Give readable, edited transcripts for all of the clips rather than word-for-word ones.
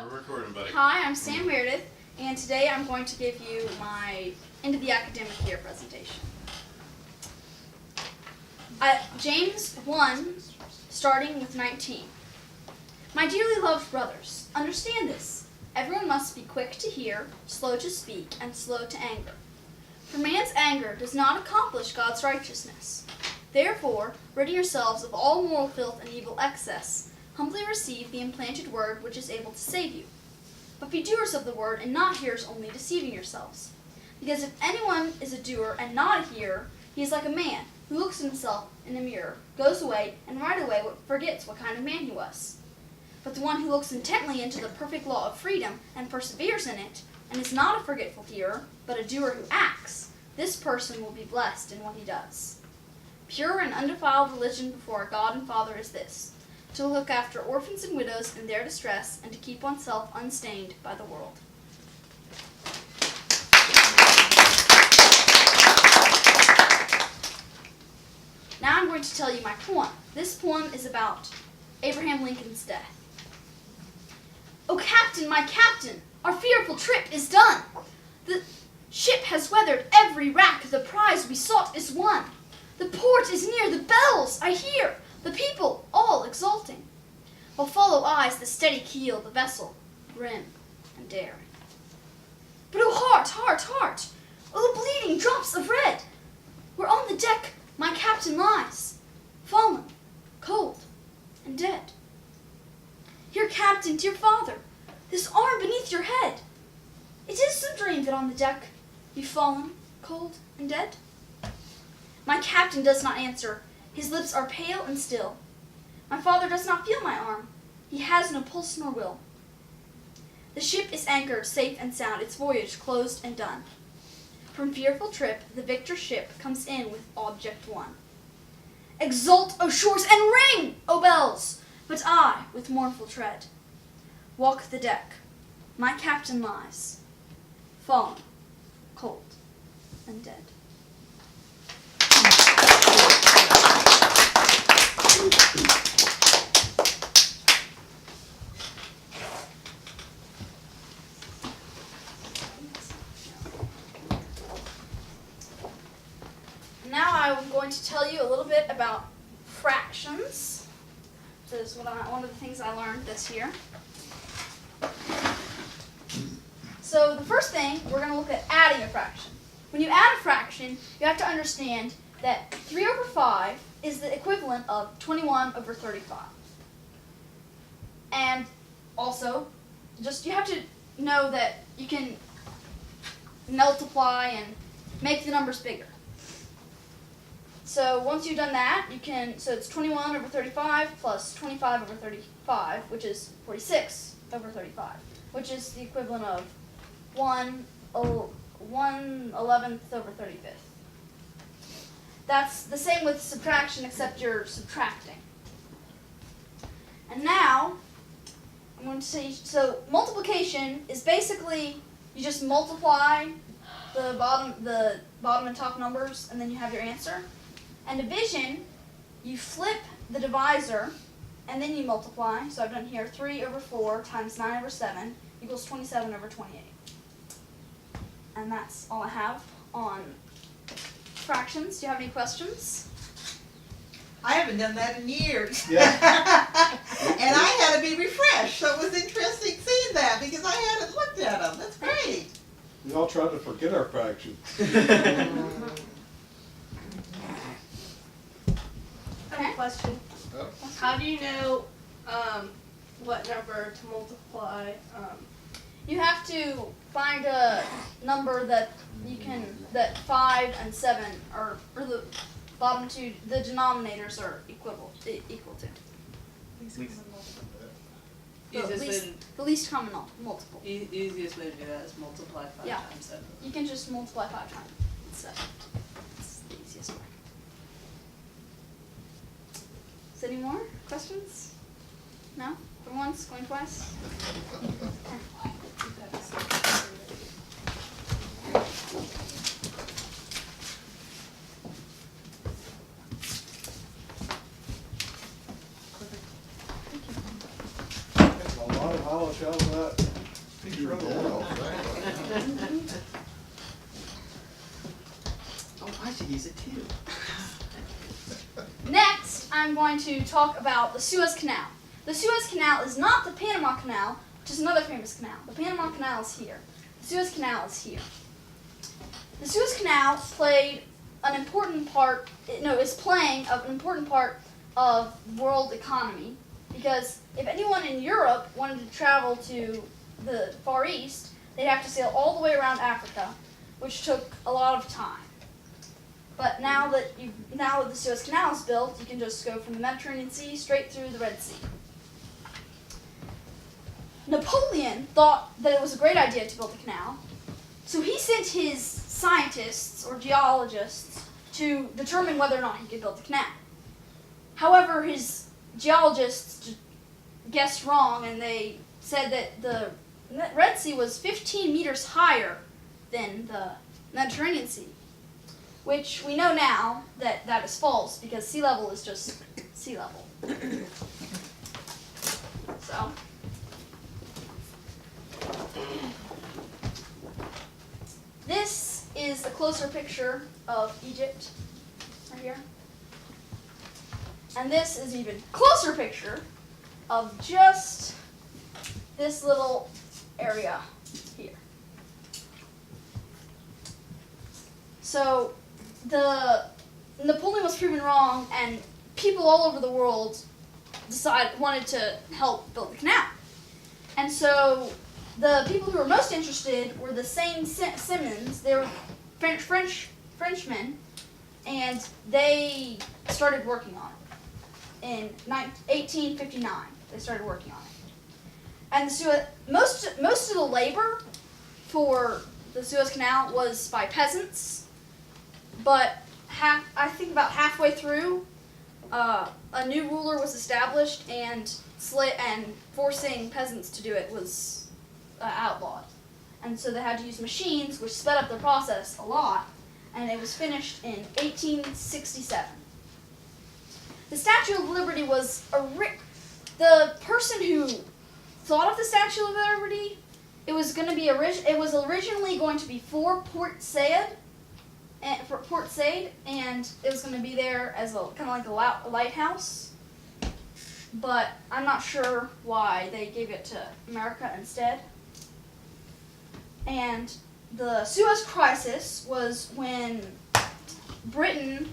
We're recording, buddy. Hi, I'm Sam Meredith, and today I'm going to give you my end of the academic year presentation. James 1, starting with 19. My dearly loved brothers, understand this. Everyone must be quick to hear, slow to speak, and slow to anger. For man's anger does not accomplish God's righteousness. Therefore, ridding yourselves of all moral filth and evil excess, humbly receive the implanted word which is able to save you. But be doers of the word, and not hearers only, deceiving yourselves. Because if anyone is a doer and not a hearer, he is like a man who looks at himself in a mirror, goes away, and right away forgets what kind of man he was. But the one who looks intently into the perfect law of freedom and perseveres in it, and is not a forgetful hearer, but a doer who acts, this person will be blessed in what he does. Pure and undefiled religion before our God and Father is this: to look after orphans and widows in their distress, and to keep oneself unstained by the world. Now I'm going to tell you my poem. This poem is about Abraham Lincoln's death. "O Captain, my Captain, our fearful trip is done. The ship has weathered every rack, the prize we sought is won. The port is near, the bells I hear, the people all exulting, while follow eyes the steady keel, the vessel grim and daring. But oh heart, heart, heart, oh the bleeding drops of red, where on the deck my captain lies, fallen, cold, and dead. Here, Captain, dear father, this arm beneath your head. It is some dream that on the deck you've fallen, cold, and dead." My captain does not answer. His lips are pale and still. My father does not feel my arm. He has no pulse nor will. The ship is anchored, safe and sound, its voyage closed and done. From fearful trip, the victor ship comes in with object won. Exult, O shores, and ring, O bells! But I, with mournful tread, walk the deck. My captain lies, fallen, cold, and dead. Now I'm going to tell you a little bit about fractions. This is one of the things I learned this year. So the first thing, we're going to look at adding a fraction. When you add a fraction, you have to understand that 3 over 5 is the equivalent of 21 over 35. And also, you have to know that you can multiply and make the numbers bigger. So once you've done that, so it's 21 over 35 plus 25 over 35, which is 46 over 35, which is the equivalent of 1/11th over 35th. That's the same with subtraction, except you're subtracting. And now, I'm going to say, so multiplication is basically, you just multiply the bottom and top numbers, and then you have your answer. And division, you flip the divisor, and then you multiply. So I've done here 3 over 4 times 9 over 7 equals 27 over 28. And that's all I have on fractions. Do you have any questions? I haven't done that in years. Yeah. And I had to be refreshed, so it was interesting seeing that because I hadn't looked at them. That's great. We all try to forget our fractions. I have a question. Oh. How do you know what number to multiply? You have to find a number that that 5 and 7 or the bottom two, the denominators are equal to. The least common multiple. Easiest way to do that is multiply 5 Yeah. times 7. You can just multiply 5 times 7. It's the easiest way. Is there any more questions? No? Going once, going twice? A lot of hollow shells. out of that. You're dead all that. Oh, I should use it too. Next, I'm going to talk about the Suez Canal. The Suez Canal is not the Panama Canal, which is another famous canal. The Panama Canal is here. The Suez Canal is here. The Suez Canal played an important part, is playing an important part of world economy, because if anyone in Europe wanted to travel to the Far East, they'd have to sail all the way around Africa, which took a lot of time. But now that the Suez Canal is built, you can just go from the Mediterranean Sea straight through the Red Sea. Napoleon thought that it was a great idea to build the canal, so he sent his scientists or geologists to determine whether or not he could build the canal. However, his geologists guessed wrong, and they said that the Red Sea was 15 meters higher than the Mediterranean Sea, which we know now that that is false, because sea level is just sea level. So, this is a closer picture of Egypt, right here. And this is an even closer picture of just this little area here. So, Napoleon was proven wrong, and people all over the world wanted to help build the canal. And so the people who were most interested were the Saint-Simons. They were Frenchmen, and they started working on it. In 1859, they started working on it. And most of the labor for the Suez Canal was by peasants, but I think about halfway through, a new ruler was established, and forcing peasants to do it was outlawed. And so they had to use machines, which sped up the process a lot, and it was finished in 1867. The Statue of Liberty was the person who thought of the Statue of Liberty. It was originally going to be for Port Said, and it was going to be there as kind of like a lighthouse. But I'm not sure why they gave it to America instead. And the Suez Crisis was when Britain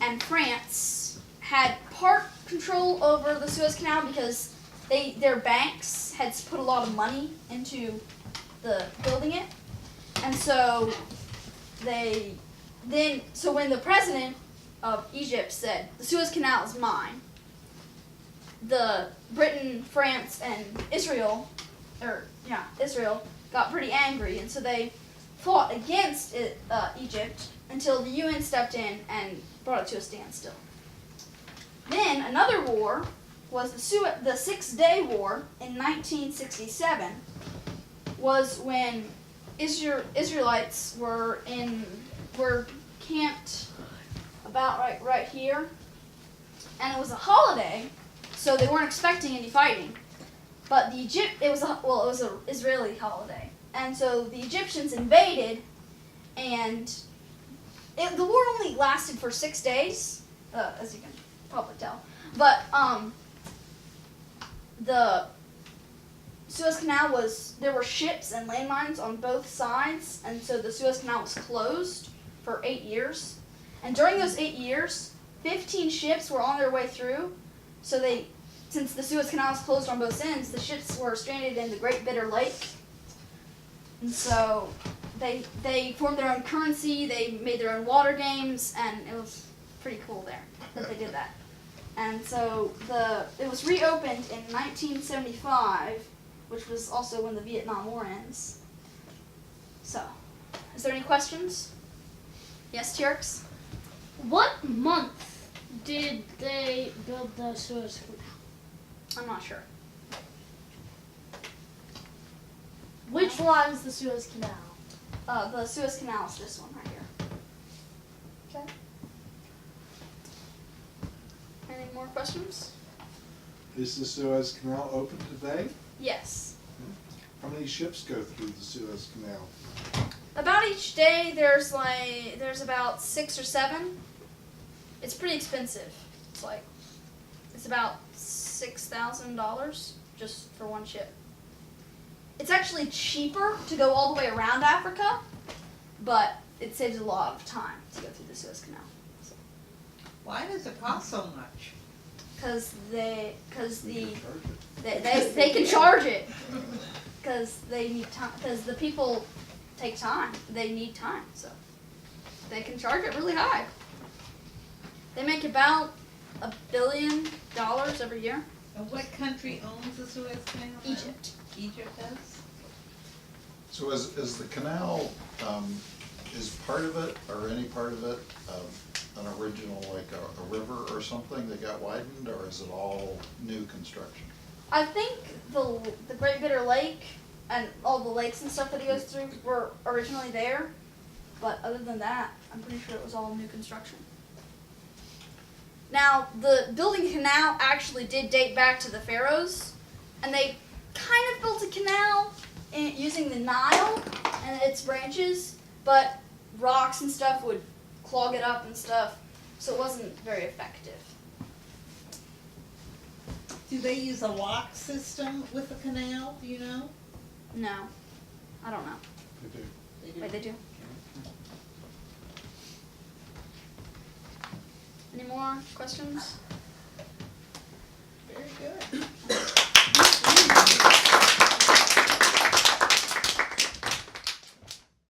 and France had part control over the Suez Canal, because their banks had put a lot of money into building it. And so when the president of Egypt said, "The Suez Canal is mine," Britain, France, and Israel got pretty angry, and so they fought against Egypt until the UN stepped in and brought it to a standstill. Then another war was the 6-Day War in 1967, was when Israelites were camped about right here, and it was a holiday, so they weren't expecting any fighting. But it was an Israeli holiday, and so the Egyptians invaded, and the war only lasted for 6 days, as you can probably tell. But the Suez Canal there were ships and landmines on both sides, and so the Suez Canal was closed for 8 years. And during those 8 years, 15 ships were on their way through. So since the Suez Canal was closed on both ends, the ships were stranded in the Great Bitter Lake. And so they formed their own currency, they made their own water games, and it was pretty cool there that they did that. And so it was reopened in 1975, which was also when the Vietnam War ends. So, is there any questions? Yes, Tierks? What month did they build the Suez Canal? I'm not sure. Which one is the Suez Canal? The Suez Canal is this one right here. Okay. Any more questions? Is the Suez Canal open today? Yes. many ships go through the Suez Canal? About each day, there's about 6 or 7. It's pretty expensive. It's about $6,000 just for one ship. It's actually cheaper to go all the way around Africa, but it saves a lot of time to go through the Suez Canal. Why does it cost so much? Because You can charge it. they can charge it. Because they need time. Because the people take time. They need time, so they can charge it really high. They make about $1 billion every year. And what country owns the Suez Canal? now? Egypt. Egypt does? So is the canal, is part of it, or any part of it, an original, like a river or something that got widened, or is it all new construction? I think the Great Bitter Lake and all the lakes and stuff that it goes through were originally there, but other than that, I'm pretty sure it was all new construction. Now, the building a canal actually did date back to the Pharaohs, and they kind of built a canal using the Nile and its branches, but rocks and stuff would clog it up and stuff, so it wasn't very effective. Do they use a lock system with the canal, do you know? No, I don't know. They do. They do. Wait, they do? Any more questions? Very good.